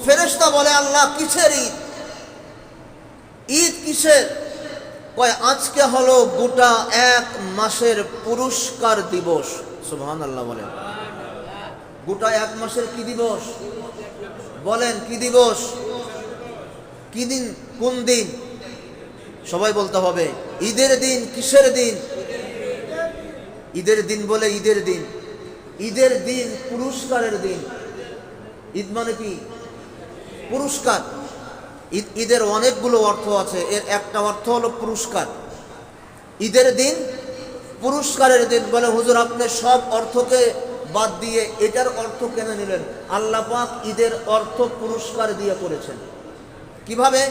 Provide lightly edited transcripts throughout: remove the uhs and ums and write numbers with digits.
ফেরেশতা বলে, আল্লাহ কিসের ঈদ? ঈদ কিসের? কয় আজকে হলো গোটা 1 মাসের পুরস্কার দিবস। সুবহানাল্লাহ বলেন। গোটা 1 মাসের কি দিবস বলেন? কি দিবস? কি দিন? কোন দিন? সবাই বলতে হবে। ঈদের দিন। কিসের দিন? ঈদের দিন বলে ঈদের দিন। ঈদের দিন পুরস্কারের দিন। ঈদ মানে কি? পুরস্কার। ঈদের অনেকগুলো অর্থ আছে, এর একটা অর্থ হলো পুরস্কার। ঈদের দিন পুরস্কারের দিন। বলে হুজুর আপনি সব অর্থকে বাদ দিয়ে এটার অর্থ কেন নিলেন? আল্লাহ পাক ঈদের অর্থ পুরস্কার দিয়ে করেছেন। কিভাবে?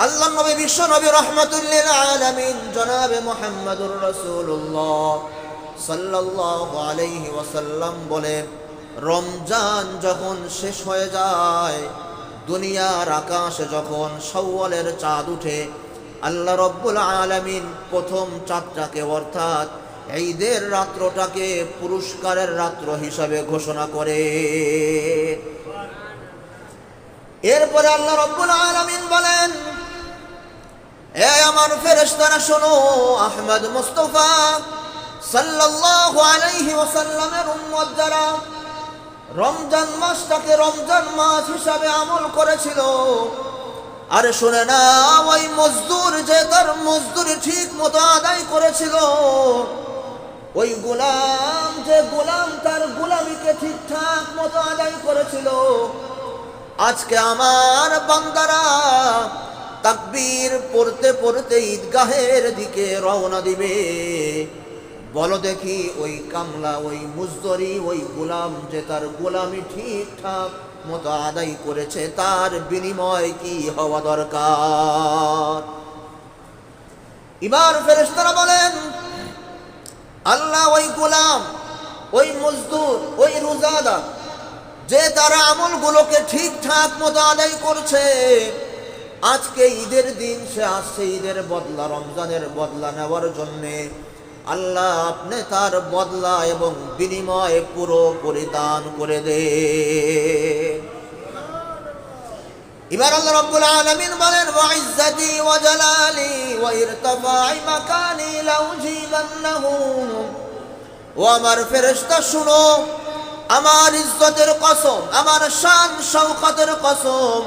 আল্লাহ নবী, বিশ্ব নবী রাহমাতুল লিল আলামিন জনাবে মুহাম্মদুর রাসূলুল্লাহ সাল্লাল্লাহু আলাইহি ওয়াসাল্লাম বলেন, রমজান যখন শেষ হয়ে যায়, দুনিয়ার আকাশে যখন শাওয়ালের চাঁদ উঠে, আল্লাহ রব্বুল আলামিন প্রথম চাঁদটাকে অর্থাৎ ঈদের রাত্রটাকে পুরস্কারের রাত্র হিসাবে ঘোষণা করে। এরপরে আল্লাহ রব্বুল আলামিন বলেন, এ আমার ফেরেশতারা শোনো, আহমদ মুস্তাফা সাল্লাল্লাহু আলাইহি ওয়াসাল্লামের উম্মত যারা রমজান মাসটাকে রমজান মাস হিসাবে আমল করেছিল, আরে শুনে না, ওই মজদুর যে তার মজদুরি ঠিক মতো আদায় করেছিল, ওই গোলাম যে গোলাম তার গোলামিকে ঠিকঠাক মতো আদায় করেছিল, আজকে আমার বান্দারা তাকবীর পড়তে পড়তে ঈদগাহের দিকে রওনা দিবে। বলো দেখি, ওই কামলা, ওই মুজদরি, ওই গোলাম যে তার গোলামি ঠিকঠাক মতো আদায় করেছে, তার বিনিময় কি হওয়া দরকার? এবার ফেরেশতারা বলেন, আল্লাহ ওই গোলাম, ওই মজদুর, ওই রোজাদার যে তারা আমলগুলোকে ঠিকঠাক মতো আদায় করছে, আজকে ঈদের দিন সে আসছে ঈদের বদলা, রমজানের বদলা নেওয়ার জন্যে। আল্লাহ আপনি তার বদলা এবং বিনিময় পুরোপুরি দান করে দে। এবার আল্লাহ রাব্বুল আলামিন বলেন, ওয়া ইজ্জতি ওয়া জালালি ওয়া ইরতাফা'i মাকানি লাউজিবান্নাহু। ও আমার ফেরেশতা শুনো, আমার ইজ্জতের কসম, আমার শান শওকতের কসম,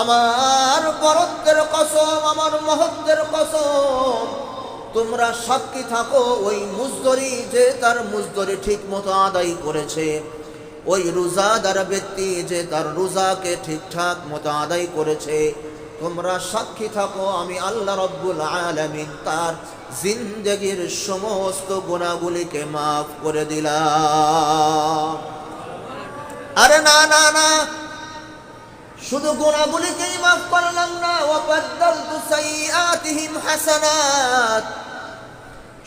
আমার বরত্বের কসম, আমার মহত্বের কসম, তোমরা সাক্ষী থাকো, ওই মুজদরি যে তার মুজদরি ঠিক মতো আদায় করেছে, ওই রোজাদার ব্যক্তি যে তার রোজাকে ঠিকঠাক মতো আদায় করেছে, তোমরা সাক্ষী থাকো, আমি আল্লাহ রব্বুল আলামিন তার জিন্দেগীর সমস্ত গুনাহগুলিকে মাফ করে দিলাম। আরে না না না, শুধু গুনাহগুলিকেই মাফ করলাম না, ওয়া বাদদালতু সাইয়্যাতিহিম হাসানাত,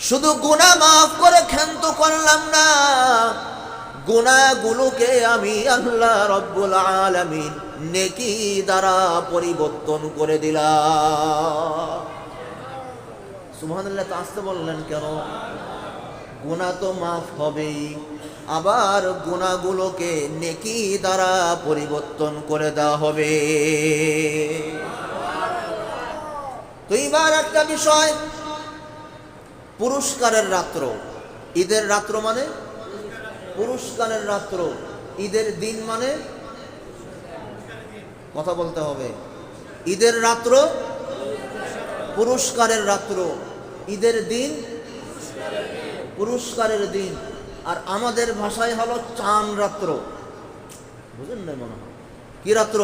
শুধু গুনাহ মাফ করে ক্ষান্ত করলাম না, গুনাহগুলোকে আমি আল্লাহ রব্বুল আলামিন নেকি দ্বারা পরিবর্তন করে দিলাম। সুবহানাল্লাহ। তা আসতে বললেন কেন? গুনাহ তো মাফ হবেই, আবার গুনাহগুলোকে নেকি দ্বারা পরিবর্তন করে দেওয়া হবে। তো এবার একটা বিষয়, পুরস্কারের রাত্র, ঈদের রাত্র মানে পুরস্কারের রাত্র, ঈদের দিন মানে, কথা বলতে হবে, ঈদের রাত্র পুরস্কারের রাত্র, ঈদের দিন পুরস্কারের দিন। আর আমাদের ভাষায় হলো চান রাত্র। বুঝলেন না মনে হয়? কি রাত্র?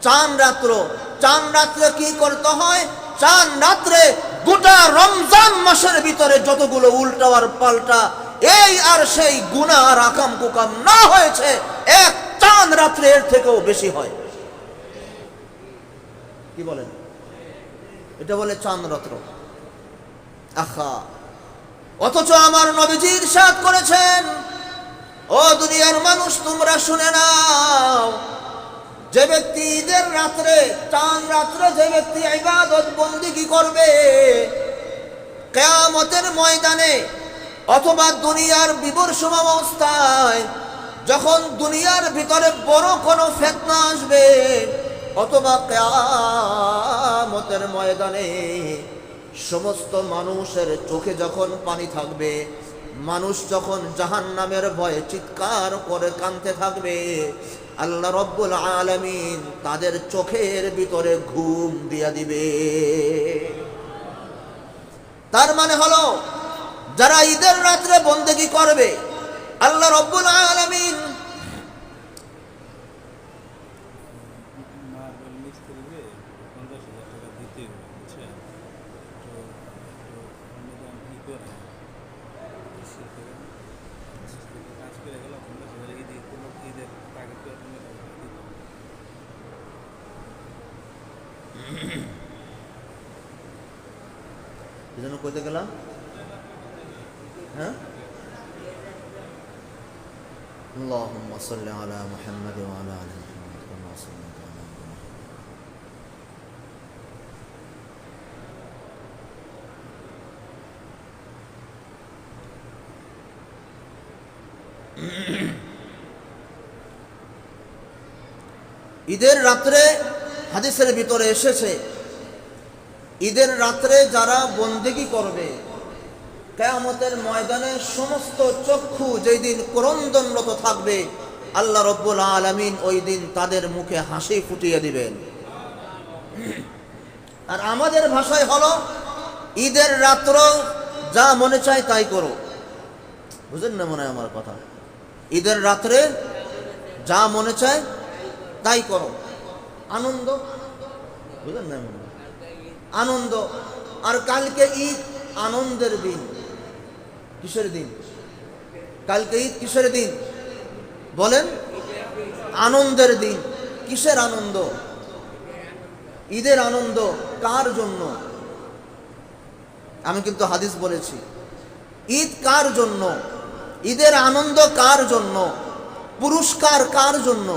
চান রাত্র। চান রাত্রে কি করতে হয়? চান রাত্রে গোটা রমজান মাসের ভিতরে যতগুলো উল্টা আর পাল্টা এই আর সেই গুনাহ আর আকাম কুকাম না হয়েছে, এক চান রাত্রে এর থেকেও বেশি হয়। কি বলেন? এটা বলে চান রাত্র। আহা, অথচ আমার নবীজি ইরশাদ করেছেন, ও দুনিয়ার মানুষ তোমরা শুনে নাও, যে ব্যক্তি ঈদের রাত্রে, চান রাত্রে যে ব্যক্তি ইবাদত বন্দেগী করবে, কিয়ামতের ময়দানে অথবা দুনিয়ার বিবর্ষ অবস্থায় যখন দুনিয়ার ভিতরে বড় কোনো ফিতনা আসবে অথবা কিয়ামতের ময়দানে সমস্ত মানুষের চোখে যখন পানি থাকবে, মানুষ যখন জাহান্নামের ভয়ে চিৎকার করে কাঁদতে থাকবে, আল্লাহ রব্বুল আলামিন তাদের চোখের ভিতরে ঘুম দিয়া দিবে। তার মানে হলো যারা ঈদের রাত্রে বন্দেগী করবে, আল্লাহ রব্বুল আলামিন এজন্য কইতে গেলাম, হ্যাঁ, আল্লাহুম্মা সাল্লি আলা মুহাম্মাদ ওয়া আলা আলি মুহাম্মাদ কামা সাল্লাইতা আলা ইব্রাহিম। ঈদের রাত্রে হাদিসের ভিতরে এসেছে, ঈদের রাত্রে যারা বন্দেগী করবে কিয়ামতের ময়দানে সমস্ত চক্ষু যেই দিন ক্রন্দনরত থাকবে, আল্লাহ রব্বুল আলামিন ওই দিন তাদের মুখে হাসি ফুটিয়ে দিবেন। আর আমাদের ভাষায় হলো ঈদের রাত্র যা মনে চায় তাই করো। বুঝেন না মনে হয় আমার কথা? ঈদের রাত্রে যা মনে চায় তাই করো, আনন্দ। বুঝেন না? আনন্দ। আর কালকে ঈদ, আনন্দের দিন। কিসের দিন? কালকে ঈদ কিসের দিন বলেন? আনন্দের দিন। কিসের আনন্দ? ঈদের আনন্দ। কার জন্য? আমি কিন্তু হাদিস বলেছি, ঈদ কার জন্য, ঈদের আনন্দ কার জন্য, পুরস্কার কার জন্য,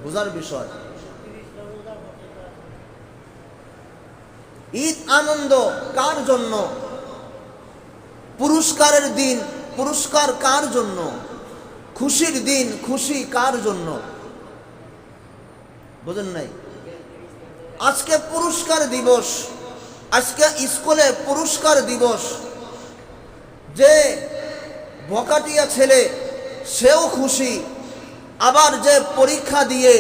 বোঝার বিষয়। ঈদ আনন্দ কার জন্য, পুরস্কারের দিন, পুরস্কার কার জন্য, খুশির দিন, খুশি কার জন্য? বুঝেন নাই? আজকে পুরস্কার দিবস, আজকে স্কুলে পুরস্কার দিবস। যে বকাটিয়া ছেলে সেও খুশি, আবার যে পরীক্ষা দিয়ে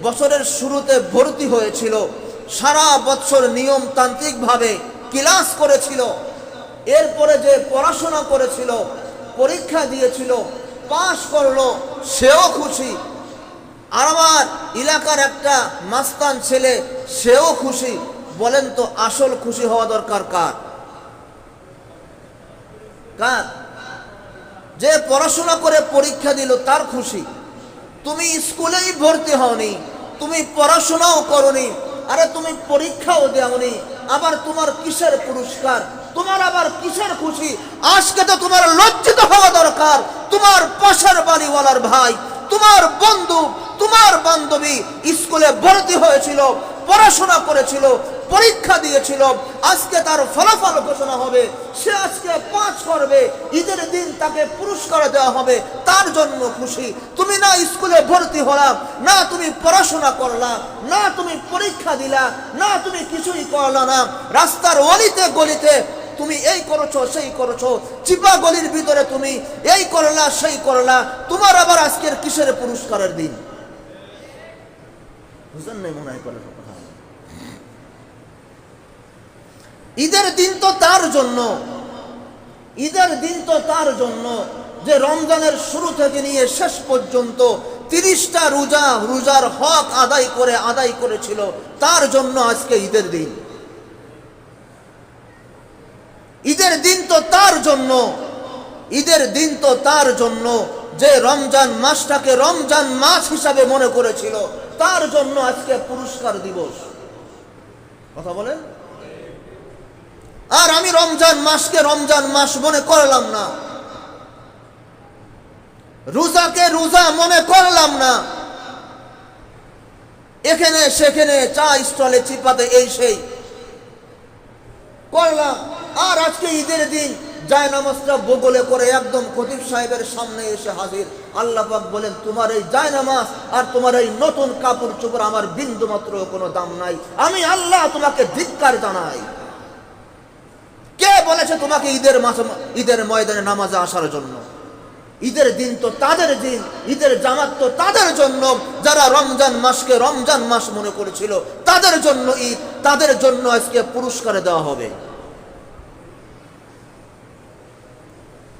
বছরের শুরুতে ভর্তি হয়েছিল, সারা বছর নিয়মতান্ত্রিকভাবে ক্লাস করেছিল, এরপরে যে পড়াশোনা করেছিল, পরীক্ষা দিয়েছিল, পাশ করলো, সেও খুশি। আর আমার এলাকার একটা মাস্তান ছেলে, সেও খুশি। বলেন তো আসল খুশি হওয়া দরকার কার? কার? যে পড়াশোনা করে পরীক্ষা দিল তার খুশি। তুমি স্কুলেই ভর্তি হওনি, তুমি পড়াশোনাও করনি, আরে তুমি পরীক্ষাও দেওনি, আবার তোমার কিসের পুরস্কার? তোমার আবার কিসের খুশি? আজকে তো তোমার লজ্জিত হওয়া দরকার। তোমার পাশের বাড়িওয়ালার ভাই, তোমার বন্ধু, তোমার বান্ধবী স্কুলে ভর্তি হয়েছিল, পড়াশোনা করেছিল, পরীক্ষা দিয়েছিল, আজকে তার ফলাফল ঘোষণা হবে, সে আজকে পাস করবে, ঈদের দিন তাকে পুরস্কার দেওয়া হবে, তার জন্য খুশি। তুমি না স্কুলে ভর্তি হলা, না তুমি পড়াশোনা করলা, না তুমি পরীক্ষা দিলা, না তুমি কিছুই করলা না, রাস্তার অলিতে গলিতে তুমি এই করেছো সেই করেছো, চিপা গলির ভিতরে তুমি এই করলা সেই করলা, তোমার আবার আজকের কিসের পুরস্কারের দিন? বুঝলেন নাই মনে হয় কথা? ঈদের দিন তো তার জন্য, ঈদের দিন তো তার জন্য যে রমজানের শুরু থেকে নিয়ে শেষ পর্যন্ত 30টা রোজার হক আদায় করেছিল, তার জন্য আজকে ঈদের দিন। ঈদের দিন তো তার জন্য, ঈদের দিন তো তার জন্য যে রমজান মাসটাকে রমজান মাস হিসাবে মনে করেছিল, তার জন্য আজকে পুরস্কার দিবস। কথা বলেন? আর আমি রমজান মাসকে রমজান মাস মনে করলাম না, রোজাকে রোজা মনে করলাম না, এখানে সেখানে চা স্টলে চিপাতে এই সেই করলাম। আর আজকে ঈদের দিন যায় নামাজটা বগলে করে একদম খতিব সাহেবের সামনে এসে হাজির, আল্লাহ পাক বলেন তোমার এই জায়নামাজ আর তোমার এই নতুন কাপড় চোপড় আমার বিন্দু মাত্র কোনো দাম নাই, আমি আল্লাহ তোমাকে ধিক্কার জানাই। কে বলেছে তোমাকে ঈদের ময়দানে নামাজে আসার জন্য? ঈদের দিন তো তাদের দিন, ঈদের জামাত তো তাদের জন্য যারা রমজান মাসকে রমজান মাস মনে করেছিল, তাদের জন্য ঈদ, তাদের জন্য আজকে পুরস্কার দেওয়া হবে।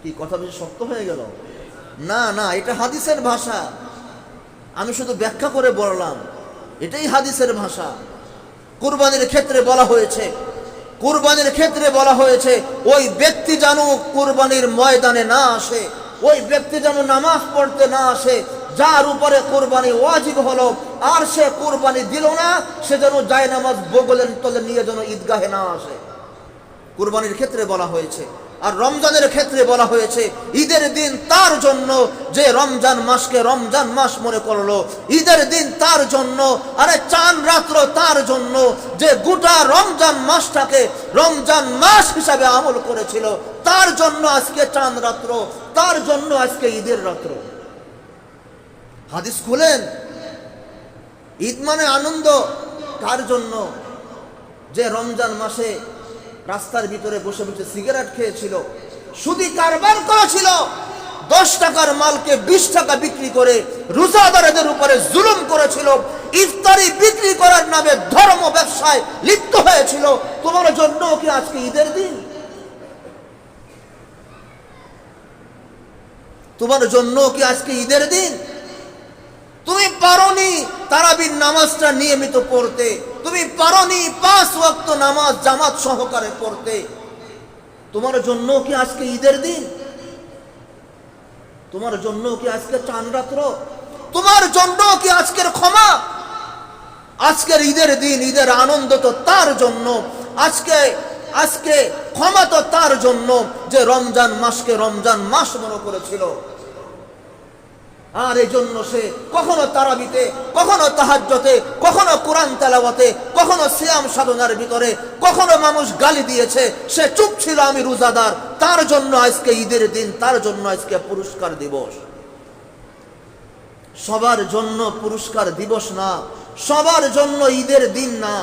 কি কথা বেশি শক্ত হয়ে গেল? না না, এটা হাদিসের ভাষা, আমি শুধু ব্যাখ্যা করে বললাম, এটাই হাদিসের ভাষা। কুরবানির ক্ষেত্রে বলা হয়েছে, কুরবানির ক্ষেত্রে বলা হয়েছে ওই ব্যক্তি যেন কুরবানির ময়দানে না আসে, ওই ব্যক্তি যেন নামাজ পড়তে না আসে, যার উপরে কুরবানি ওয়াজিব হলো আর সে কুরবানি দিল না, সে যেন যায় নামাজ বগলের তলে নিয়ে যেন ঈদগাহে না আসে। কুরবানির ক্ষেত্রে বলা হয়েছে। আর রমজানের ক্ষেত্রে বলা হয়েছে ঈদের দিন তার জন্য যে রমজান মাসকে রমজান মাস মনে করলো, ঈদের দিন তার জন্য, আরে চাঁদ রাত্র তার জন্য যে গোটা রমজান মাসটাকে রমজান মাস হিসাবে আমল করেছিল, তার জন্য আজকে চাঁদ রাত্র, তার জন্য আজকে ঈদের রাত্র। হাদিস খুলেন, ঈদ মানে আনন্দ কার জন্য? যে রমজান মাসে রাস্তার ভিতরে বসে বসে সিগারেট খেয়েছিল, সুদি কারবার করেছিল, 10 টাকার মালকে 20 টাকা বিক্রি করে রোজাদারদের উপরে জুলুম করেছিল, ইফতারি বিক্রি করার নামে ধর্ম ব্যবসায় লিপ্ত হয়েছিল, তোমার জন্য কি আজকে ঈদের দিন? তোমার জন্য কি আজকে ঈদের দিন? তুমি পারোনি তারাবির নামাজটা নিয়মিত পড়তে, তুমি পারোনি 5 ওয়াক্ত নামাজ জামাত সহকারে পড়তে, তোমার জন্য কি আজকে ঈদের দিন? তোমার জন্য কি আজকে চাঁদ রাত্র? তোমার জন্য কি আজকের ক্ষমা? আজকের ঈদের দিন, ঈদের আনন্দ তো তার জন্য, আজকে ক্ষমা তো তার জন্য যে রমজান মাসকে রমজান মাস মনে করেছিল। আর এই জন্য সে কখনো তারাবিতে, কখনো তাহাজ্জুদে, কখনো কোরআন তেলাওয়াতে, কখনো সিয়াম সাধনার ভিতরে, কখনো মানুষ গালি দিয়েছে, সে চুপ ছিল, আমি রোজাদার। তার জন্য আজকে ঈদের দিন, তার জন্য আজকে পুরস্কার দিবস। সবার জন্য পুরস্কার দিবস না, সবার জন্য ঈদের দিন না।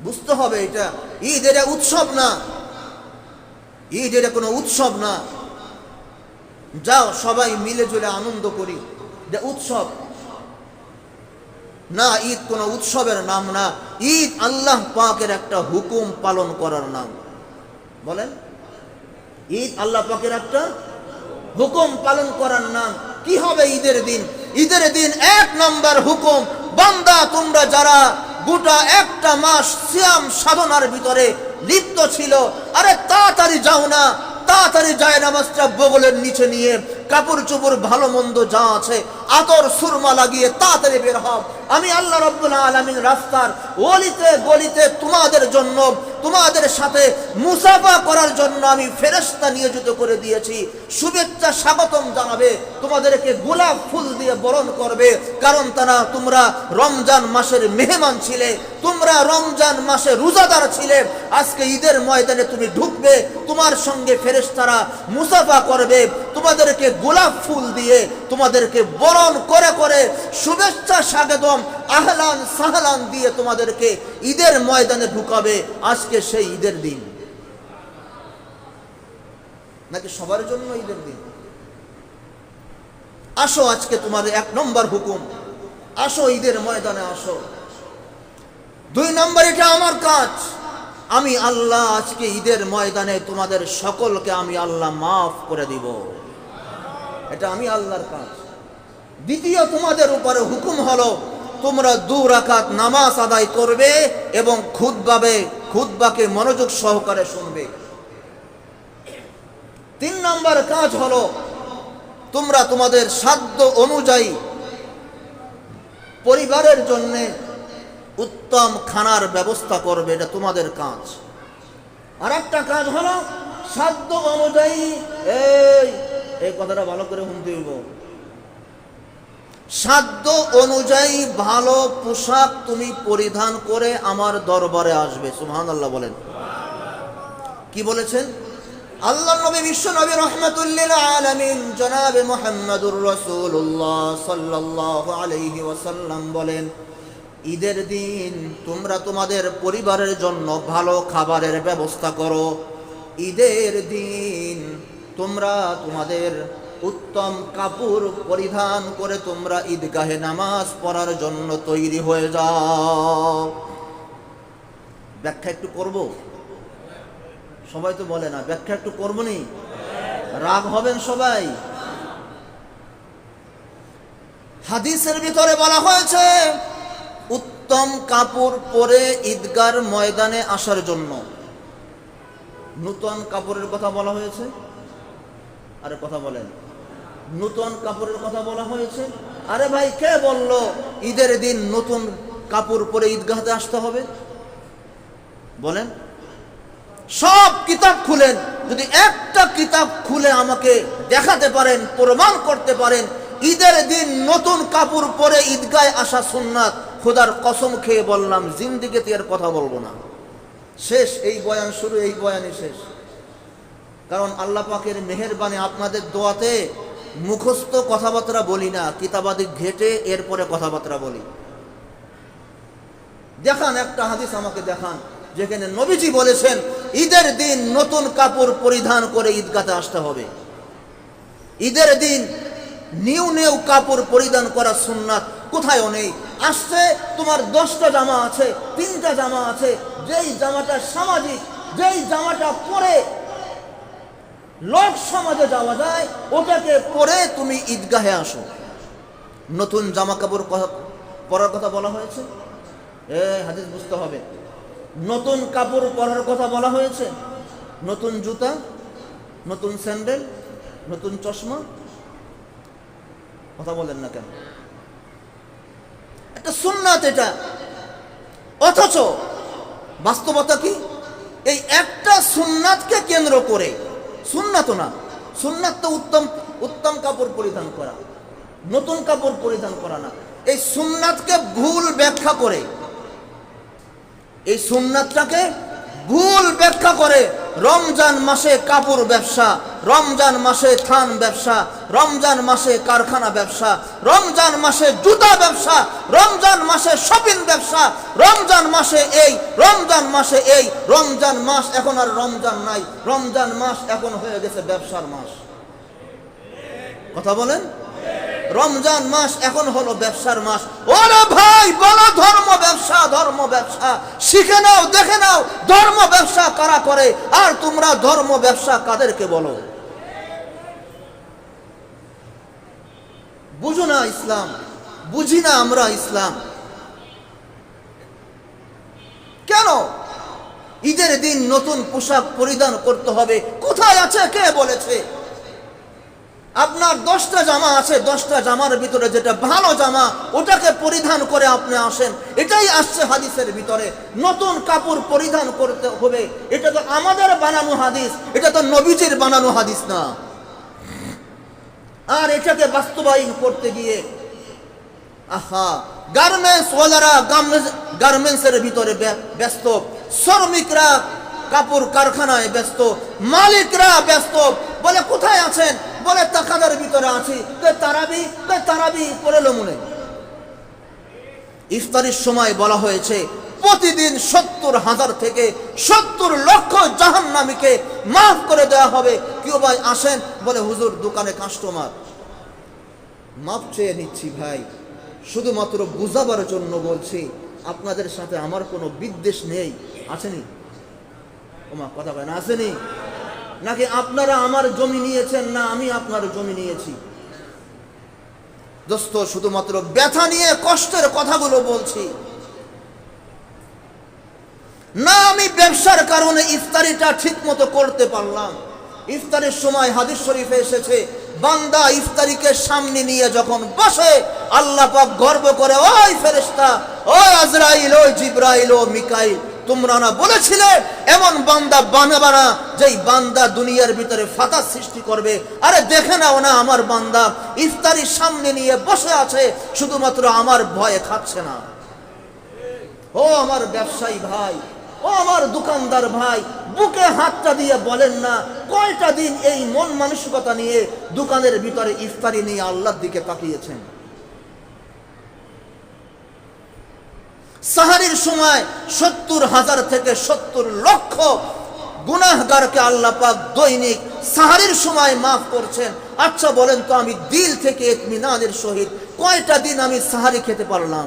বুঝতে হবে এটা। ঈদ এটা উৎসব না, ঈদ এটা কোনো উৎসব না। যাও সবাই মিলে জুলে আনন্দ করি, যে উৎসব না, ঈদ কোন উৎসবের নাম না। ঈদ আল্লাহ পাকের একটা হুকুম পালন করার নাম। বলেন, ঈদ আল্লাহ পাকের একটা হুকুম পালন করার নাম। কি হবে ঈদের দিন? ঈদের দিন 1 নম্বর হুকুম, বান্দা তোমরা যারা গোটা একটা মাস সিয়াম সাধনার ভিতরে লিপ্ত ছিল, আরে তাড়াতাড়ি যাও না, তাড়াতাড়ি যায় নামাজটা বগলের নিচে নিয়ে, কাপড় চোপড় ভালো মন্দ যা আছে আতর সুরমা লাগিয়ে তাড়াতাড়ি বের হও। আমি আল্লাহ রাব্বুল আলামিন রাস্তার অলিতে গলিতে তোমাদের জন্য, তোমাদের সাথে মুসাফা করার জন্য আমি ফেরেশতা নিয়োজিত করে দিয়েছি। শুভেচ্ছা স্বাগতম জানাবে, তোমাদেরকে গোলাপ ফুল দিয়ে বরণ করবে, কারণ তোমরা রমজান মাসের মেহমান ছিলে, তোমরা রমজান মাসে রোজাদার ছিলে। আজকে ঈদের ময়দানে তুমি ঢুকবে, তোমার সঙ্গে ফেরেশতারা মুসাফা করবে, তোমাদেরকে গোলাপ ফুল দিয়ে তোমাদেরকে বরণ করে করে শুভেচ্ছা স্বাগতম আহলান সাহলান দিয়ে তোমাদেরকে ঈদের ময়দানে ঢুকাবে। আজকে সেই ঈদের দিন নাকি সবার জন্য ঈদের দিন? আসো, আজকে তোমাদের 1 নম্বর হুকুম, আসো ঈদের ময়দানে আসো। 2 নম্বর, এটা আমার কাজ, আমি আল্লাহ আজকে ঈদের ময়দানে তোমাদের সকলকে আমি আল্লাহ মাফ করে দিব, এটা আমি আল্লাহর কাজ। দ্বিতীয়, তোমাদের উপরে হুকুম হলো তোমরা 2 রাকাত নামাজ আদায় করবে এবং খুতবাকে মনোযোগ সহকারে শুনবে। 3 নম্বর কাজ হলো তোমরা তোমাদের সাধ্য অনুযায়ী পরিবারের জন্য উত্তম খানার ব্যবস্থা করবে, এটা তোমাদের কাজ। আর একটা কাজ হলো সাধ্য অনুযায়ী, এই কথাটা ভালো করে শুনতে হইব, সাধ্য অনুযায়ী ভালো পোশাক তুমি পরিধান করে আমার দরবারে আসবে। সুবহানাল্লাহ বলেন। কি বলেছেন? আল্লাহ নবী বিশ্ব নবী রাহমাতুল লিল আলামিন জনাবে মুহাম্মদুর রাসূলুল্লাহ সাল্লাল্লাহু আলাইহি ওয়াসাল্লাম বলেন, ঈদের দিন তোমরা তোমাদের পরিবারের জন্য ভালো খাবারের ব্যবস্থা করো। ঈদের দিন তোমরা তোমাদের উত্তম কাপড় পরিধান করে তোমরা ঈদগাহে নামাজ পড়ার জন্য তৈরি হয়ে যাও। ব্যাখ্যা একটু করব, সবাই তো বলে না, ব্যাখ্যা একটু করবো নি, রাগ হবেন সবাই। হাদিসের ভিতরে বলা হয়েছে উত্তম কাপড় পরে ঈদগার ময়দানে আসার জন্য। নূতন কাপড়ের কথা বলা হয়েছে, আরে কথা বলেন, নূতন কাপড়ের কথা বলা হয়েছে। আরে ভাই, কে বলল ঈদের দিন নতুন কাপড় পরে ঈদগাহতে আসতে হবে? বলেন, সব কিতাব খুলেন, যদি একটা কিতাব খুলে আমাকে দেখাতে পারেন, প্রমাণ করতে পারেন ঈদের দিন নতুন কাপড় পরে ঈদগাহে আসা সুন্নাত, খোদার কসম খেয়ে বললাম জিন্দেগিতে এর কথা বলবো না। শেষ, এই বয়ান শুরু, এই বয়ানই শেষ। কারণ আল্লাহ পাকের মেহেরবানি, আপনাদের দোয়াতে মুখস্থ কথাবার্তা বলি না, কিতাবাদি ঘেটে এরপরে কথাবার্তা বলি। দেখান একটা হাদিস আমাকে দেখান যেখানে নবীজি বলেছেন ঈদের দিন নতুন কাপড় পরিধান করে ঈদগাতে আসতে হবে। ঈদের দিন নিউ কাপড় পরিধান করা সুন্নাত কোথায়ও নেই। আসছে তোমার 10টা জামা আছে, 3টা জামা আছে, যেই জামাটা সামাজিক, যেই জামাটা পরে লোক সমাজে যাওয়া যায়, ওটাকে পরে তুমি ঈদগাহে আসো। নতুন জামা কাপড় পরার কথা বলা হয়েছে, হাদিস বুঝতে হবে। নতুন কাপড় পরার কথা বলা হয়েছে, নতুন জুতা, নতুন স্যান্ডেল, নতুন চশমা। কথা বলেন না কেন? একটা সুন্নাত এটা, অথচ বাস্তবতা কি? এই একটা সুন্নাতকে কেন্দ্র করে, সুন্নাত না, সুন্নাত তো উত্তম কাপড় পরিধান করা, নতুন কাপড় পরিধান করা না। এই সুন্নাতকে ভুল ব্যাখ্যা করে, এই সুন্নাতটাকে ভুল ব্যাখ্যা করে রমজান মাসে কাপড় ব্যবসা, রমজান মাসে থান ব্যবসা, রমজান মাসে কারখানা ব্যবসা, রমজান মাসে জুতা ব্যবসা, রমজান মাসে শপিং ব্যবসা, রমজান মাসে এই, রমজান মাসে এই। রমজান মাস এখন আর রমজান নাই, রমজান মাস এখন হয়ে গেছে ব্যবসার মাস। কথা বলেন, রমজান মাস এখন হলো ব্যবসার মাস। ওরে ভাই, বলো ধর্ম ব্যবসা, ধর্ম ব্যবসা শিখে নাও, দেখে নাও ধর্ম ব্যবসা কারা করে, আর তোমরা ধর্ম ব্যবসা কাদেরকে বলো? বুঝো না ইসলাম, বুঝি না আমরা ইসলাম। কেন ঈদের দিন নতুন পোশাক পরিধান করতে হবে? কোথায় আছে, কে বলেছে? আপনার 10টা জামা আছে, 10টা জামার ভিতরে যেটা ভালো জামা ওটাকে পরিধান করে আপনি আসেন, এটাই আসছে হাদিসের ভিতরে। নতুন কাপড় পরিধান করতে হবে, এটা তো আমাদের বানানো হাদিস, এটা তো নবীজির বানানো হাদিস না। আর এটাকে বাস্তবায়ন করতে গিয়ে গার্মেন্টস ওয়ালারা গার্মেন্টসের ভিতরে ব্যস্ত, শ্রমিকরা কাপড় কারখানায় ব্যস্ত, মালিকরা ব্যস্ত। বলে কোথায় আছেন? বলে তাকাদার ভিতরে আছি। তারাবি পড়লো মনে। ইফতারির সময় বলা হয়েছে প্রতিদিন 70,000 থেকে 70 লক্ষ জাহান্নামীকে মাফ করে দেওয়া হবে। কেউ ভাই আসেন, বলে হুজুর দোকানে কাস্টমার, মাফ চেয়ে নিচ্ছি ভাই, শুধুমাত্র বুঝাবার জন্য বলছি, আপনাদের সাথে আমার কোনো বিদ্বেষ নেই। আসেনি ওমা, কথা বলেন, আসেনি? নাকি আপনারা আমার জমি নিয়েছেন? না, আমি আপনার জমি নিয়েছি। দোস্ত, শুধুমাত্র ব্যথা নিয়ে কষ্টের কথাগুলো বলছি না। আমি ব্যবসার কারণে ইফতারিটা ঠিক মতো করতে পারলাম। ইফতারের সময় হাদিস শরীফে এসেছে, বান্দা ইফতারিকে সামনে নিয়ে যখন বসে, আল্লাহ পাক গর্ব করে, ওই ফেরেশতা, ওই আজরাইল, ওই জিবরাইল, ও মিকাইল, তোমরা না বলেছিলে এমন বান্দা বানাবা না যেই বান্দা দুনিয়ার ভিতরে ফাসাদ সৃষ্টি করবে। আরে দেখে নাও না, আমার বান্দা ইফতারির সামনে নিয়ে বসে আছে, শুধুমাত্র আমার ভয়ে খাচ্ছে না। ও আমার ব্যবসায়ী ভাই, ও ও আমার দোকানদার ভাই, বুকে হাতটা দিয়ে বলেন না, কয়টা দিন এই মন মানসিকতা নিয়ে দোকানের ভিতরে ইফতারি নিয়ে আল্লাহর দিকে তাকিয়েছেন? সাহারির সময় 70,000 থেকে 70 লক্ষ গুনাহগারকে আল্লাহ পাক দৈনিক সাহারির সময় মাফ করছেন। আচ্ছা বলেন তো, আমি দিল থেকে ইতমিনানের সহিত কয়টা দিন আমি সাহারি খেতে পারলাম?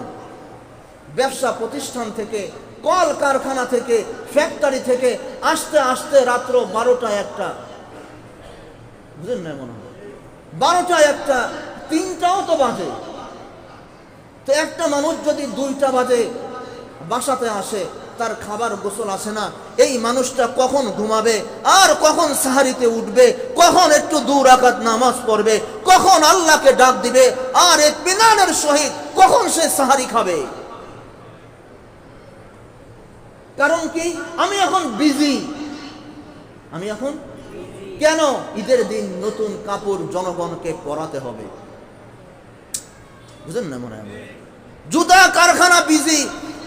ব্যবসা প্রতিষ্ঠান থেকে, কল কারখানা থেকে, ফ্যাক্টরি থেকে আসতে আসতে রাত্র 12টা 1টা, বুঝলেন না? মনে হয় 12টা 1টা, 3টাও তো বাজে। তো একটা মানুষ যদি 2টা বাজে বাসাতে আসে, তার খাবার গোসল আসে না, এই মানুষটা কখন ঘুমাবে, আর কখন সাহারিতে উঠবে, কখন একটু 2 রাকাত নামাজ পড়বে, কখন আল্লাহকে ডাক দিবে, আর ইতমিনানের সহিত কখন সে সাহারি খাবে? কারণ কি? আমি এখন বিজি। আমি এখন কেন? ঈদের দিন নতুন কাপড় জনগণকে পরাতে হবে, বুঝলেন না? মনে হয় জুতা কারখানা বিজি।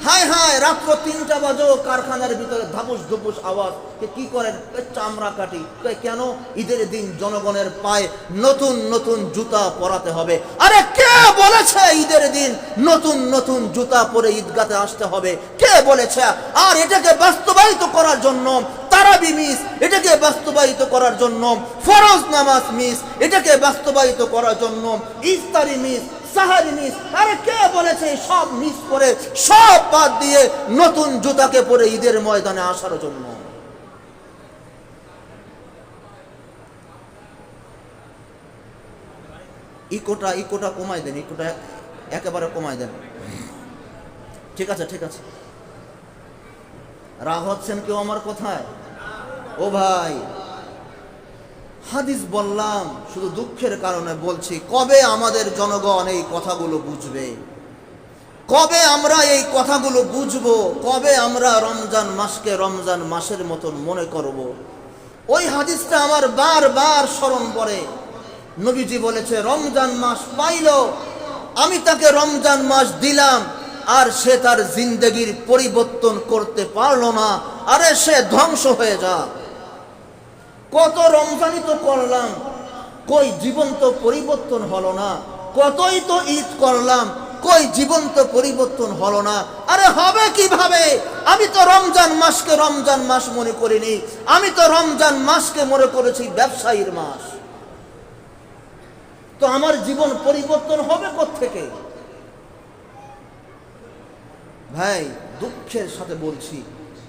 হায় হায়, রাত্র 3টা বাজেও কারখানার ভিতরে ধাপুস ধুপুস আওয়াজ। কি করেন? চামড়া কাটি। কেন? ঈদের দিন জনগণের পায়ে নতুন নতুন জুতা পরাতে হবে। আরে কে বলেছে ঈদের দিন নতুন নতুন জুতা পরে ঈদগাতে আসতে হবে? কে বলেছে? আর এটাকে বাস্তবায়িত করার জন্য তারাবি মিস, এটাকে বাস্তবায়িত করার জন্য ফরজ নামাজ মিস, এটাকে বাস্তবায়িত করার জন্য ইফতারি মিস, সাহারি মিস। আরে কে বলেছে সব মিস করে, সব বাদ দিয়ে নতুন জুতাকে পরে ঈদের ময়দানে আসার জন্য? ইকোটা কমাই দেন, ইকোটা একেবারে কমাই দেন। ঠিক আছে, ঠিক আছে। রাগ হচ্ছেন কেউ আমার কথায়? ও ভাই, হাদিস বললাম, শুধু দুঃখের কারণে বলছি, কবে আমাদের জনগণ এই কথাগুলো বুঝবে? কবে আমরা এই কথাগুলো বুঝবো? কবে আমরা রমজান মাসকে রমজান মাসের মতন মনে করব? ওই হাদিসটা আমার বারবার স্মরণ পড়ে। নবীজি বলেছে, রমজান মাস পাইল, আমি তাকে রমজান মাস দিলাম, আর সে তার জিন্দেগির পরিবর্তন করতে পারলো না, আরে সে ধ্বংস হয়ে যা। কত রমজানই তো করলাম, কই জীবন তো পরিবর্তন হলো না। কতই তো ঈদ করলাম, কই জীবন তো পরিবর্তন হলো না। আরে হবে কিভাবে? আমি তো রমজান মাসকে রমজান মাস মনে করিনি, আমি তো রমজান মাসকে মনে করেছি ব্যবসায়ীর মাস। তো আমার জীবন পরিবর্তন হবে কোত্থেকে? ভাই, দুঃখের সাথে বলছি,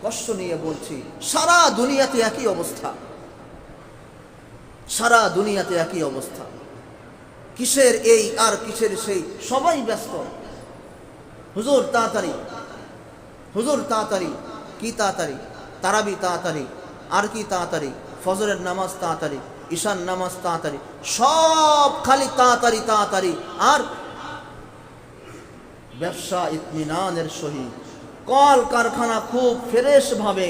কষ্ট নিয়ে বলছি, সারা দুনিয়াতে একই অবস্থা, সারা দুনিয়াতে একই অবস্থা। কিসের এই আর কিসের সেই, সবাই ব্যস্ত। হুজুর তাড়াতাড়ি, হুজুর তাড়াতাড়ি। কি তাড়াতাড়ি? তারাবি তাড়াতাড়ি, আর কি তাড়াতাড়ি? ফজরের নামাজ তাড়াতাড়ি, ঈশান নামাজ তাড়াতাড়ি, সব খালি তাড়াতাড়ি তাড়াতাড়ি। আর ব্যবসা ইতমিনানের সহিত, কল কারখানা খুব ফ্রেশ ভাবে,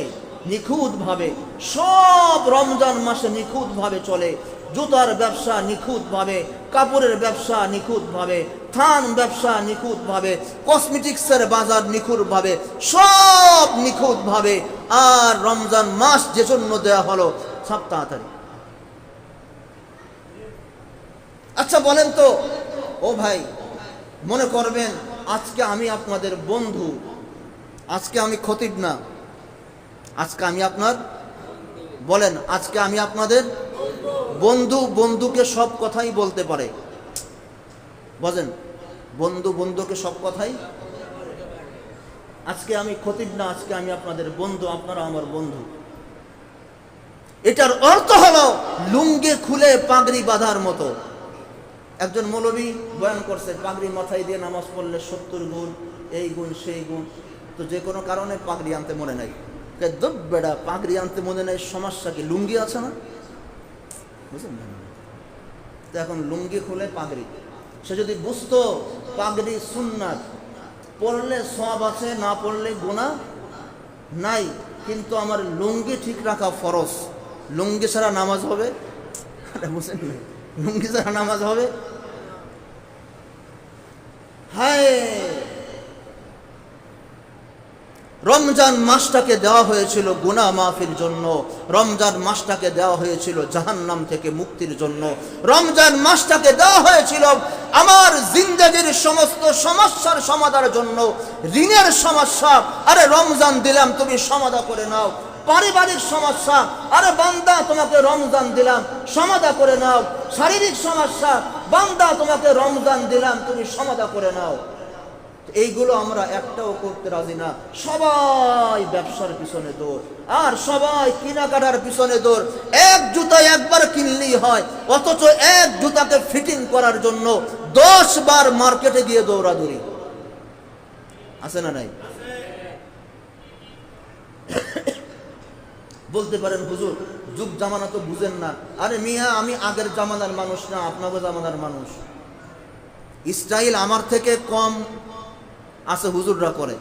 নিখুঁত ভাবে, সব রমজান মাসে নিখুঁত ভাবে চলে। জুতার ব্যবসা নিখুঁত ভাবে, কাপড়ের ব্যবসা নিখুঁত ভাবে, থান ব্যবসা নিখুঁত ভাবে, কসমেটিক্সের বাজার নিখুঁত ভাবে, সব নিখুঁত ভাবে। আর রমজান মাস যে জন্য দেওয়া হলো, সব তাড়াতাড়ি। আচ্ছা বলেন তো, ও ভাই, মনে করবেন আজকে আমি আপনাদের বন্ধু, আজকে আমি খতিব না, আজকে আমি আপনার, বলেন, আজকে আমি আপনাদের বন্ধু। বন্ধুকে সব কথাই বলতে পারে, বলেন, বন্ধু বন্ধুকে সব কথাই। আজকে আমি খতিব না, আজকে আমি আপনাদের বন্ধু, আপনারা আমার বন্ধু। এটার অর্থ হলো লুঙ্গি খুলে পাগড়ি বাঁধার মতো। একজন মৌলবী বয়ান করছে, পাগড়ি মাথায় দিয়ে নামাজ পড়লে 70 গুণ, এই গুণ সেই গুণ। তো যে কোনো কারণে পাগড়ি আনতে মনে নাই। বেড়া, পাগড়ি আনতে মনে নাই, সমস্যা কি? লুঙ্গি আছে না, বুঝলেন? তো এখন লুঙ্গি খুলে পাগড়ি। সে যদি বুঝতো পাগড়ি সুন্নাত, পড়লে সওয়াব আছে, না পড়লে গুনাহ নাই, কিন্তু আমার লুঙ্গি ঠিক রাখা ফরজ। লুঙ্গি ছাড়া নামাজ হবে? বুঝলেন না, লুঙ্গি ছাড়া নামাজ হবে? হায়, রমজান মাসটাকে দেওয়া হয়েছিল গুনাহ মাফির জন্য, রমজান মাসটাকে দেওয়া হয়েছিল জাহান্নাম থেকে মুক্তির জন্য, রমজান মাসটাকে দেওয়া হয়েছিল আমার জিন্দেগির সমস্ত সমস্যার সমাধানের জন্য। ঋণের সমস্যা, আরে রমজান দিলাম তুমি সমাধান করে নাও। পারিবারিক সমস্যা, আরে বান্দা তোমাকে রমজান দিলাম সমাধান করে নাও। শারীরিক সমস্যা, বান্দা তোমাকে রমজান দিলাম তুমি সমাধান করে নাও। এইগুলো আমরা একটাও করতে রাজি না। সবাই ব্যবসার পিছনে দৌড়, আর সবাই কেনাকাটার পিছনে দৌড়। এক জুতা একবার কিনলেই হয়, অথচ এক জুতাকে ফিটিং করার জন্য 10 বার মার্কেটে গিয়ে দৌড়াদৌড়ি। আছে না নাই? বলতে পারেন হুজুর যুগ জামানা তো বুঝেন না। আরে মিয়া, আমি আগের জামানার মানুষ না, আপনাদের জামানার মানুষ। স্টাইল আমার থেকে কম আছে হুজুররা করে।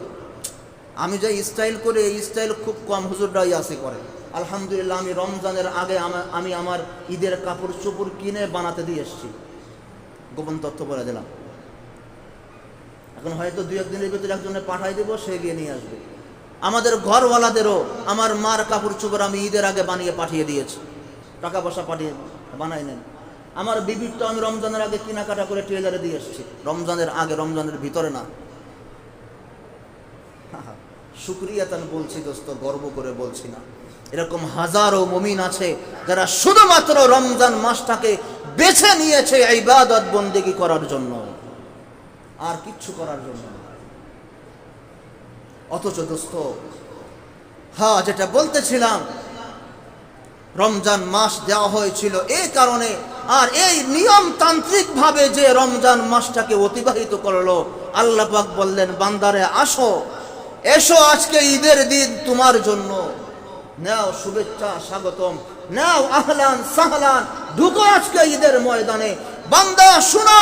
আমি যে স্টাইল করে, এই স্টাইল খুব কম হুজুররাই আছে করে। আলহামদুলিল্লাহ, আমি রমজানের আগে আমি আমার ঈদের কাপড় চোপড় কিনে বানাতে দিয়ে এসেছি। গোপন তথ্য বলে দিলাম। এখন হয়তো 2-1 দিনের ভিতরে একজনে পাঠাই দেবো, সে গিয়ে নিয়ে আসবে। আমাদের ঘরওয়ালাদেরও আমার মার কাপড় চোপড় আমি ঈদের আগে বানিয়ে পাঠিয়ে দিয়েছি, টাকা পয়সা পাঠিয়ে বানাই নেন। আমার বিবির তো আমি রমজানের আগে কেনাকাটা করে টেলারে দিয়ে এসেছি, রমজানের আগে, রমজানের ভিতরে না। শুকরিয়াতান বলছি দোস্ত, গর্ব করে বলছি না। এরকম হাজারো মুমিন আছে যারা শুধুমাত্র রমজান মাসটাকে বেছে নিয়েছে ইবাদত বন্দেগী করার জন্য, আর কিচ্ছু করার জন্য না। অথচ দোস্ত, হ্যাঁ, যেটা বলতেছিলাম, রমজান মাস দেওয়া হয়েছিল এই কারণে, আর এই নিয়মতান্ত্রিক ভাবে যে রমজান মাসটাকে অতিবাহিত করলো, আল্লাহ পাক বললেন বান্দারে আসো, এসো, আজকে ঈদের দিন তোমার জন্য, নাও শুভেচ্ছা স্বাগতম, নাও আহলান সাহলান, ঢুকো আজকে ঈদের ময়দানে। বান্দা শুনো,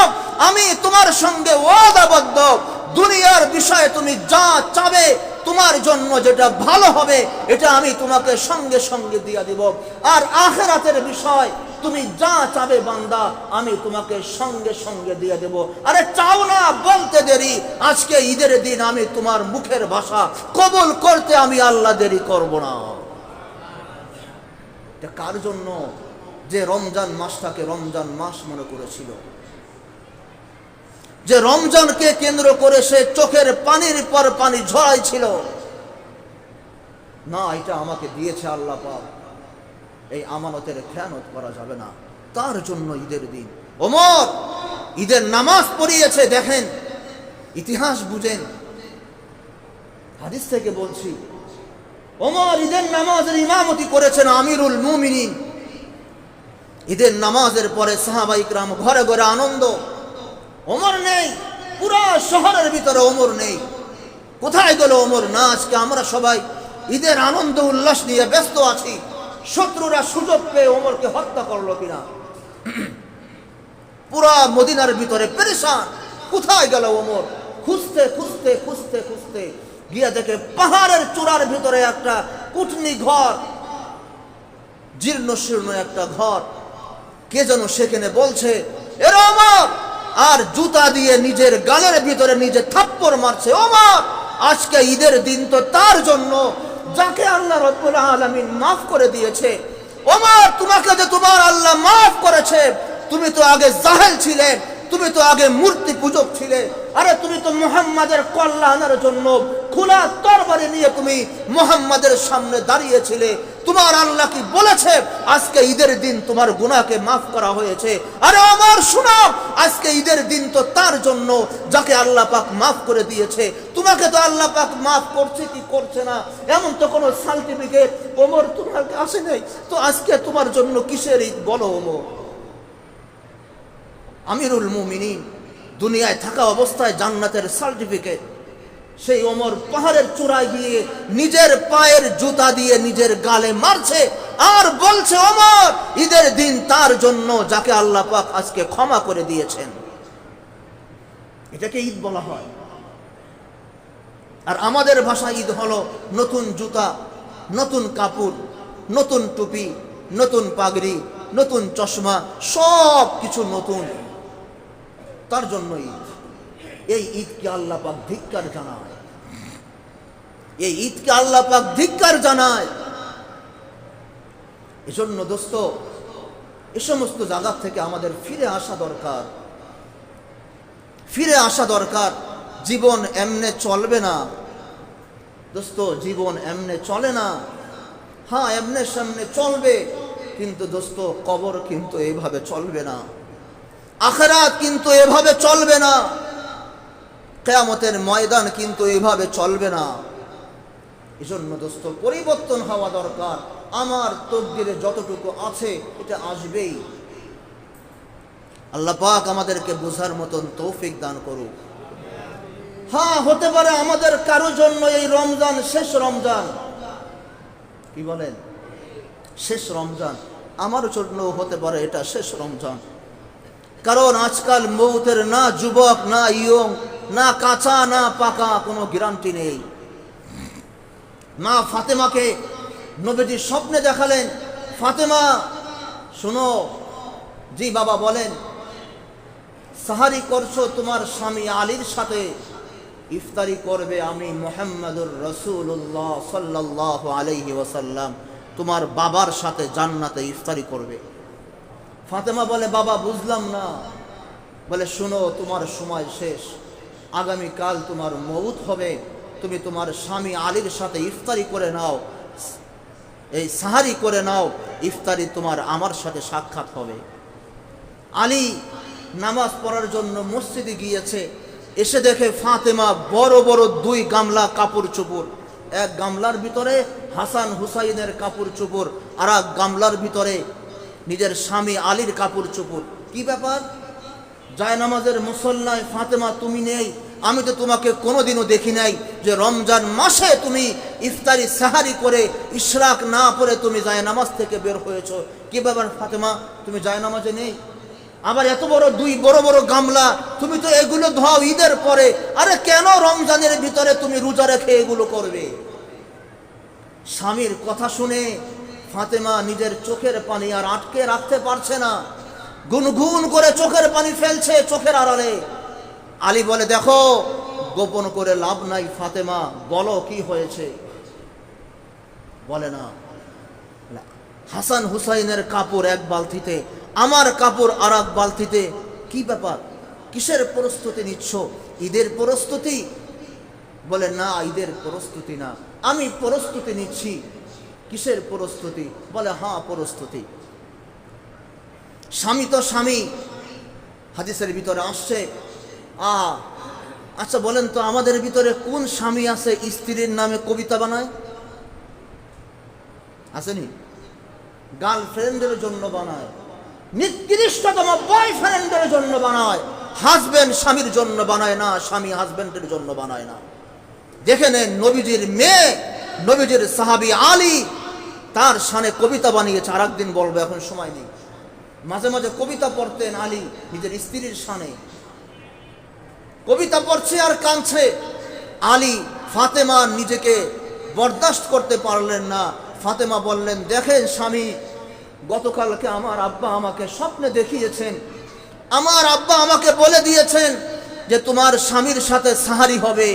আমি তোমার সঙ্গে ওয়াদাবদ্ধ, দুনিয়ার বিষয়ে তুমি যা চাবে, তোমার জন্য যেটা ভালো হবে, এটা আমি তোমাকে সঙ্গে সঙ্গে দিয়ে দিব। আর আখিরাতের বিষয় তুমি যা চাবে বান্দা, আমি তোমাকে সঙ্গে সঙ্গে দিয়ে দেব। আরে চাও না বলতে দেরি, আজকে ঈদের দিন আমি তোমার মুখের ভাষা কবুল করতে আমি আল্লাহ দেরি করব না। এটা কার জন্য? যে রমজান মাসটাকে রমজান মাস মনে করেছিল, যে রমজানকে কেন্দ্র করে সে চোখের পানির পর পানি ঝরাইছিল। না, এটা আমাকে দিয়েছে আল্লাহ পাক, এই আমানতের খেয়ানত করা যাবে না। তার জন্য ঈদের দিন ওমর ঈদের নামাজ পড়িয়েছে। দেখেন, ইতিহাস বুঝেন, হাদিস থেকে বলছি, ওমর ঈদের নামাজের ইমামতি করেছেন আমিরুল মুমিনিন। ঈদের নামাজের পরে সাহাবায়ে কিরাম ঘরে ঘরে আনন্দ। ওমর নেই, পুরো শহরের ভিতরে ওমর নেই। কোথায় গেল ওমর? না, আজকে আমরা সবাই ঈদের আনন্দ উল্লাস নিয়ে ব্যস্ত আছি। শত্রুরা সুযোগ পেয়ে ওমরকে হত্যা করলো কিনা। পুরা মদিনার ভিতরে পেরেশান, কোথায় গেল ওমর? খুঁজতে খুঁজতে খুঁজতে খুঁজতে গিয়ে দেখে পাহাড়ের চূড়ার ভিতরে একটা কুটনি ঘর, জীর্ণ শীর্ণ একটা ঘর। কে যেন সেখানে বলছে, এর ওমর, আর জুতা দিয়ে নিজের গালের ভিতরে নিজে থাপ্পড় মারছে। ওমর, আজকে ঈদের দিন তো তার জন্য যাকে আল্লাহ রাব্বুল আলামিন মাফ করে দিয়েছে। ওমর, তোমাকে যে তোমার আল্লাহ মাফ করেছে, তুমি তো আগে জাহেল ছিলে, তুমি তো আগে মূর্তি পূজক ছিলে। আরে তুমি তো মুহাম্মাদের কল্যাণের জন্য খোলা তরবারি নিয়ে তুমি মুহাম্মাদের সামনে দাঁড়িয়েছিলে। তোমার আল্লাহ কি বলেছে আজকে ঈদের দিন তোমার গুনাহকে মাফ করা হয়েছে? আরে ওমর শুনো, আজকে ঈদের দিন তো তার জন্য যাকে আল্লাহ পাক মাফ করে দিয়েছে। তোমাকে তো আল্লাহ পাক মাফ করছে কি করছে না এমন তো কোনো সার্টিফিকেট ওমর তোমার কাছে নেই। তো আজকে তোমার জন্য কিসের ঈদ বলো ওমর? আমিরুল মুমিনিন, দুনিয়ায় থাকা অবস্থায় জান্নাতের সার্টিফিকেট, সেই ওমর পাহাড়ের চূড়ায় গিয়ে নিজের পায়ের জুতা দিয়ে নিজের গালে মারছে আর বলছে, ওমর, ঈদের দিন তার জন্য যাকে আল্লাহ পাক আজকে ক্ষমা করে দিয়েছেন। এটাকে ঈদ বলা হয়। আর আমাদের ভাষায় ঈদ হলো নতুন জুতা, নতুন কাপড়, নতুন টুপি, নতুন পাগড়ি, নতুন চশমা, সব কিছু নতুন। তার জন্য ঈদ। এই ঈদকে আল্লাহ পাক ধিক্কার জানায়। এই ঈদকে আল্লাহ পাক ধিক্কার জানায়। এজন্য দোস্ত, এ সমস্ত জায়গা থেকে আমাদের ফিরে আসা দরকার, ফিরে আসা দরকার। জীবন এমনে চলবে না দোস্ত, জীবন এমনে চলে না। হ্যাঁ, এমনে সামনে চলবে, কিন্তু দোস্ত কবর কিন্তু এইভাবে চলবে না, আখিরাত কিন্তু এভাবে চলবে না, কিয়ামতের ময়দান কিন্তু এইভাবে চলবে না। এজন্য দোস্ত পরিবর্তন হওয়া দরকার। আমার তকদিরে যতটুকু আছে এটা আসবেই। আল্লাহ পাক আমাদেরকে বোঝার মতন তৌফিক দান করুক। হ্যাঁ, হতে পারে আমাদের কারো জন্য এই রমজান শেষ রমজান, কি বলেন, শেষ রমজান। আমার জন্য হতে পারে এটা শেষ রমজান। কারণ আজকাল মৌতের না যুবক, না ইয়ং, না কাঁচা, না পাকা কোনো গ্যারান্টি নেই। মা ফাতেমাকে নবীজি স্বপ্নে দেখালেন, ফাতেমা শোনো। জি বাবা বলেন। সাহারি করছো, তোমার স্বামী আলীর সাথে ইফতারি করবে আমি মুহাম্মদুর রাসূলুল্লাহ সাল্লাল্লাহু আলাইহি ওয়াসাল্লাম, তোমার বাবার সাথে জান্নাতে ইফতারি করবে। ফাতেমা বলে, বাবা বুঝলাম না। বলে, শোনো, তোমার সময় শেষ, আগামীকাল তোমার মউত হবে, তুমি তোমার স্বামী আলীর সাথে ইফতারি করে নাও, এই সাহারি করে নাও, ইফতারি তোমার আমার সাথে সাক্ষাৎ হবে। আলী নামাজ পড়ার জন্য মসজিদে গিয়েছে, এসে দেখে ফাতেমা বড় বড় 2 গামলা কাপড় চোপড়, এক গামলার ভিতরে হাসান হুসাইনের কাপড় চোপড়, আর এক গামলার ভিতরে নিজের স্বামী আলীর কাপড় চোপড়। কি ব্যাপার? জায়নামাজের মুসল্লায় ফাতেমা তুমি নেই, আমি তো তোমাকে কোনোদিনও দেখি নাই যে রমজান মাসে তুমি ইফতারি সাহারি করে ইশরাক না পড়ে তুমি জায়নামাজ থেকে বের হয়েছো। কি ব্যাপার ফাতেমা, তুমি জায়নামাজে নেই? আবার এত বড় 2 বড় বড় গামলা, তুমি তো এগুলো ধোও ঈদের পরে, আরে কেন রমজানের ভিতরে তুমি রোজা রেখে এগুলো করবে? স্বামীর কথা শুনে ফাতেমা নিজের চোখের পানি আর আটকে রাখতে পারছে না, গুনগুন করে চোখের পানি ফেলছে চোখের আড়ালে। আলী বলে, দেখো গোপন করে লাভ নাই, ফাতেমা বলো কি হয়েছে। বলে না, হাসান হুসাইনের কাপড় এক বালতিতে, আমার কাপড় আর এক বালতিতে। কি ব্যাপার, কিসের প্রস্তুতি নিচ্ছ? ঈদের প্রস্তুতি? বলে, না ঈদের প্রস্তুতি না, আমি প্রস্তুতি নিচ্ছি। কিসের প্রস্তুতি? বলে, হ্যাঁ প্রস্তুতি। স্বামী তো স্বামী, হাদিসের ভিতরে আসছে। আচ্ছা বলেন তো, আমাদের ভিতরে কোন স্বামী আছে স্ত্রীর নামে কবিতা বানায়? আসেনি? গার্লফ্রেন্ডের জন্য বানায়, নিকৃষ্টতম বয়ফ্রেন্ডের জন্য বানায়, হাজবেন্ড স্বামীর জন্য বানায় না, স্বামী হাজবেন্ডের জন্য বানায় না। দেখে নেন, নবীজির মেয়ে, নবীজির সাহাবী আলী তার শানে কবিতা বানিয়েছে। আর একদিন বলবো, এখন সময় নেই। মাঝে মাঝে কবিতা পড়তেন আলী নিজের স্ত্রীর শানে, কবিতা পড়ছে আর কাঁদছে। আলী ফাতেমা নিজেকে বরদাস্ত করতে পারলেন না। ফাতেমা বললেন, দেখেন স্বামী, গতকালকে আমার আব্বা আমাকে স্বপ্নে দেখিয়েছেন, আমার আব্বা আমাকে বলে দিয়েছেন যে তোমার স্বামীর সাথে সাহারি হবে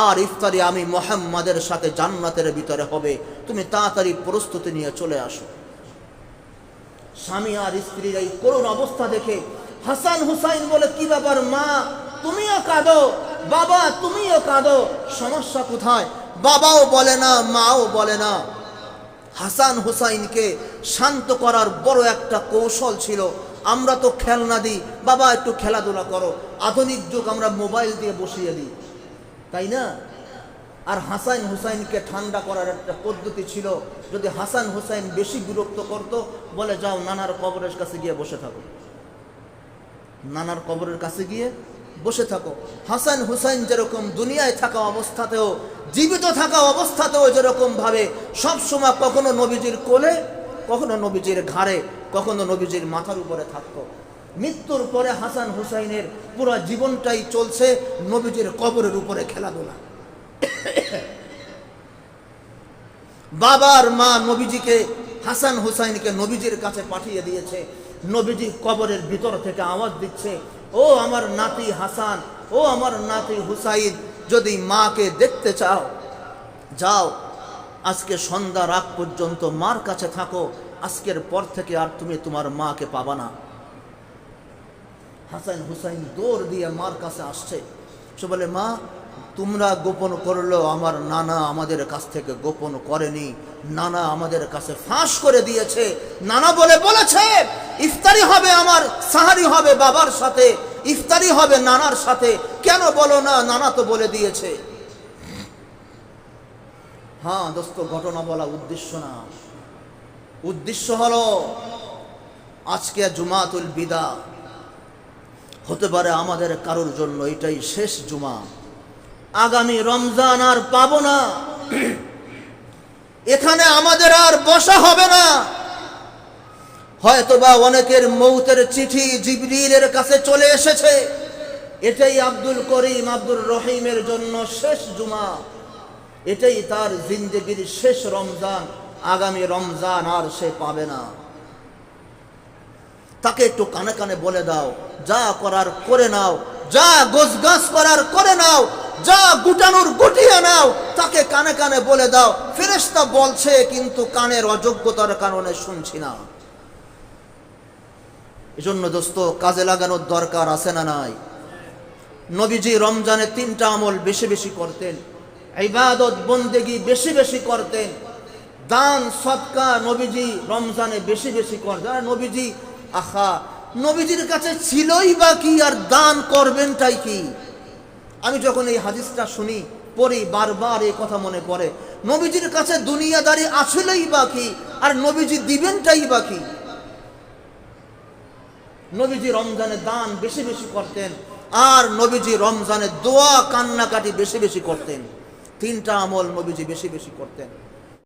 আর ইফতারি আমি মুহাম্মাদের সাথে জান্নাতের ভিতরে হবে, তুমি তাড়াতাড়ি প্রস্তুতি নিয়ে চলে আসো। স্বামী আর স্ত্রীর এই করুণ অবস্থা দেখে হাসান হুসাইন বলে, কি ব্যাপার মা, তুমিও কাঁদো, বাবা তুমিও কাঁদো, সমস্যা কোথায়? বাবাও বলে না, মাও বলে না। হাসান হুসাইনকে শান্ত করার বড় একটা কৌশল ছিল, আমরা তো খেলনা দিই, বাবা একটু খেলাধুলা করো। আধুনিক যুগ, আমরা মোবাইল দিয়ে বসিয়ে দিই, তাই না? আর হাসান হুসাইনকে ঠান্ডা করার একটা পদ্ধতি ছিল, যদি হাসান হুসাইন বেশি বিরক্ত করতো, বলে যাও নানার কবরের কাছে গিয়ে বসে থাকো, নানার কবরের কাছে গিয়ে বসে থাকো। হাসান হুসাইন যেরকম দুনিয়ায় থাকা অবস্থাতেও, জীবিত থাকা অবস্থাতেও যেরকম ভাবে সবসময় কখনো নবীজির কোলে, কখনো নবীজির ঘাড়ে, কখনো নবীজির মাথার উপরে থাকতো। মৃত্যুর পরে হাসান হুসাইনের পুরো জীবনটাই চলছে নবীজির কবরের উপরে খেলাধুলা। বাবার মা নবীজিকে, হাসান হুসাইনকে নবীজির কাছে পাঠিয়ে দিয়েছে। নবীজি কবরের ভিতর থেকে আওয়াজ দিচ্ছে, ও আমার নাতি হাসান, ও আমার নাতি হুসাইন, যদি মাকে দেখতে চাও, যাও আজকে সন্ধ্যা রাত পর্যন্ত মার কাছে থাকো, আজকের পর থেকে আর তুমি তোমার মাকে পাবা না। হাসান হুসাইন দৌড় দিয়ে মার কাছে আসছে। সে বলে, মা তোমরা গোপন করলো, আমার নানা আমাদের কাছ থেকে গোপন করেনি, নানা আমাদের কাছে ফাঁস করে দিয়েছে। নানা বলেছে ইফতারি হবে আমার, সাহারি হবে বাবার সাথে, ইফতারি হবে নানার সাথে, কেন বলো না? নানা তো বলে দিয়েছে। হ্যাঁ দোস্ত, ঘটনা বলা উদ্দেশ্য না, উদ্দেশ্য হলো আজকে জুমাতুল বিদা। হতে পারে আমাদের কারোর জন্য এটাই শেষ জুমা, আগামী রমজান আর পাবো না, এখানে আমাদের আর বসা হবে না। হয়তোবা অনেকের মৌতের চিঠি জিবরিলের কাছে চলে এসেছে, এটাই আব্দুল করিম আব্দুর রহিমের জন্য শেষ জুমা, এটাই তার জিন্দেগির শেষ রমজান, আগামী রমজান আর সে পাবে না। তাকে একটু কানে কানে বলে দাও, যা করার করে নাও, যা গোছগাছ করার করে নাও, যা গুটানোর গুটিয়ে নাও, তাকে কানে কানে বলে দাও। ফেরেশতা বলছে কিন্তু কানের অযোগ্যতার কারণে শুনছি না। এজন্য দোস্ত কাজে লাগানোর দরকার আছে না নাই? নবীজি রমজানে 3টা আমল বেশি বেশি করতেন, ইবাদত বন্দেগী বেশি বেশি করতেন, দান সদকা নবীজি রমজানে বেশি বেশি করতেন। আর নবীজি নবীজির কাছে ছিলই বা কি, আর দান করবেনটাই কি? আমি যখন এই হাদিসটা শুনি পড়ি, বারবার এই কথা মনে পড়ে, নবীজির কাছে দুনিয়াদারি আসলেই বা কি, আর নবীজি দিবেনটাই বা কি? নবীজি রমজানে দান বেশি বেশি করতেন, আর নবীজি রমজানে দোয়া কান্নাকাটি বেশি বেশি করতেন। 3টা আমল নবীজি বেশি বেশি করতেন।